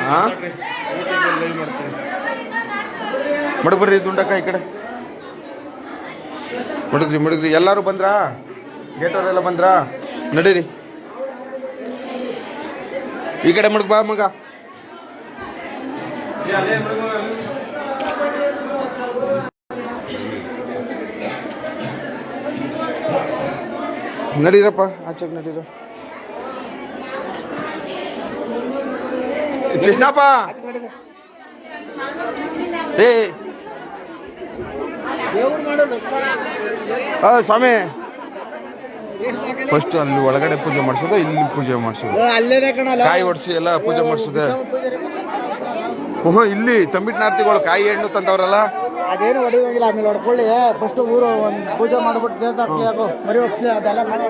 ಹಾಂ ಮಡಗ್ಬರ್ರಿ ದುಂಡಕ್ಕ ಈ ಕಡೆ ಮಡಗ್ರಿ ಎಲ್ಲರೂ ಬಂದ್ರಾ ಗೇಟವರೆಲ್ಲ ಬಂದ್ರಾ ನಡೀರಿ ಈ ಕಡೆ ಮಡಗ್ ಬಾ ಮಗ ನಡೀರಪ್ಪ ಆಚೆಗೆ ನಡೀರ ಕೃಷ್ಣಪ್ಪ ಏ ಸ್ವಾಮಿ ಫಸ್ಟ್ ಅಲ್ಲಿ ಒಳಗಡೆ ಪೂಜೆ ಮಾಡಿಸೋದು ಇಲ್ಲಿ ಪೂಜೆ ಮಾಡಿಸೋದು ಕಾಯಿ ಒಡ್ಸಿ ಎಲ್ಲ ಪೂಜೆ ಮಾಡಿಸೋದೆ ಇಲ್ಲಿ ತಂಬಿಟ್ನಾರ್ತಿಗಳು ಕಾಯಿ ಹಣ್ಣು ತಂದವ್ರಲ್ಲ ಅದೇನು ಹೊಡಿಯೋಂಗಿಲ್ಲ ಆಮೇಲೆ ಹೊಡ್ಕೊಳ್ಳಿ ಫಸ್ಟ್ ಊರು ಒಂದು ಪೂಜೆ ಮಾಡ್ಬಿಟ್ಟು ಮರಿ ಹೋಗ್ತೀವಿ ಅದೆಲ್ಲ ಮಾಡಿ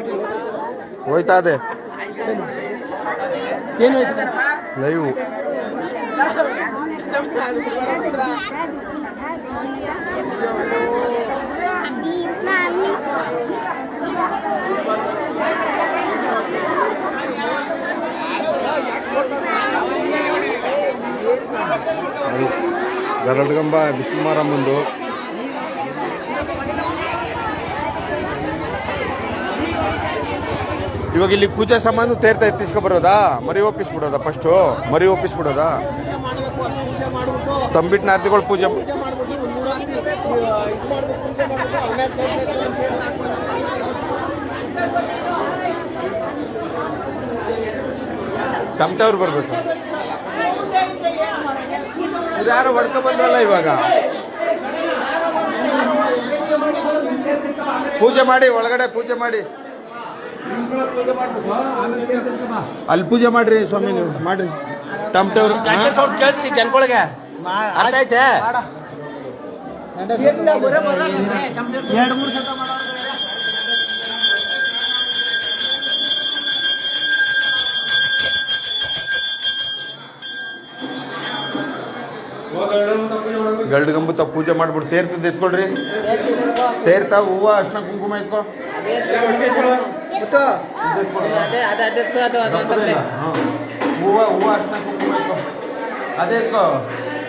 ಹೋಯ್ತಾ ಅದೇ ಏನು ಹೋಯ್ತದೆ ಲೈವ್ ಗರಡ್ಗಂಬ ಬಿಸಿಲು ಮಾರಮ್ಮಂದು ಇವಾಗ ಇಲ್ಲಿ ಪೂಜಾ ಸಾಮಾನು ತೇರ್ತಾ ಎತ್ತಿಸ್ಕೊಬರೋದಾ ಮರಿ ಒಪ್ಪಿಸ್ಬಿಡೋದಾ ಫಸ್ಟು ಮರಿ ಒಪ್ಪಿಸ್ಬಿಡೋದಾ ತಂಬಿಟ್ಟು ನಾರ್ತಿಗಳು ಪೂಜೆ ತಮಟವ್ರು ಬರ್ಬೇಕು ಯಾರು ಹೊಡ್ಕೊ ಬಂದ್ರಲ್ಲ ಇವಾಗ ಪೂಜೆ ಮಾಡಿ ಒಳಗಡೆ ಪೂಜೆ ಮಾಡಿ ಅಲ್ಲಿ ಪೂಜೆ ಮಾಡ್ರಿ ಸ್ವಾಮಿ ನೀವು ಮಾಡ್ರಿ ಟಮಟವ್ರು ಕೇಳಿಸ್ತಿ ಜನಗಳಿಗೆ ಅರ್ಥ ಐತೆ ಎರಡು ಮೂರು ಸತ ಗಲ್ಡ್ಗಂಬ ಪೂಜೆ ಮಾಡ್ಬಿಟ್ಟು ತೇರ್ತದ ಎತ್ಕೊಳ್ರಿ ತೇರ್ತಾ ಹೂವ ಅರ್ಶಿನ ಕುಂಕುಮ ಎತ್ಕೊ ಹೂವ ಅರ್ಶಿನ ಕುಂಕುಮ ಎತ್ಕೊ ಅದೇ ಎತ್ಕೊ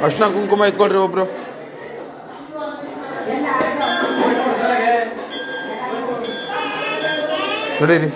ಅರ್ಶಿನ ಕುಂಕುಮ ಎತ್ಕೊಳ್ರಿ ಒಬ್ರು ನಡೀರಿ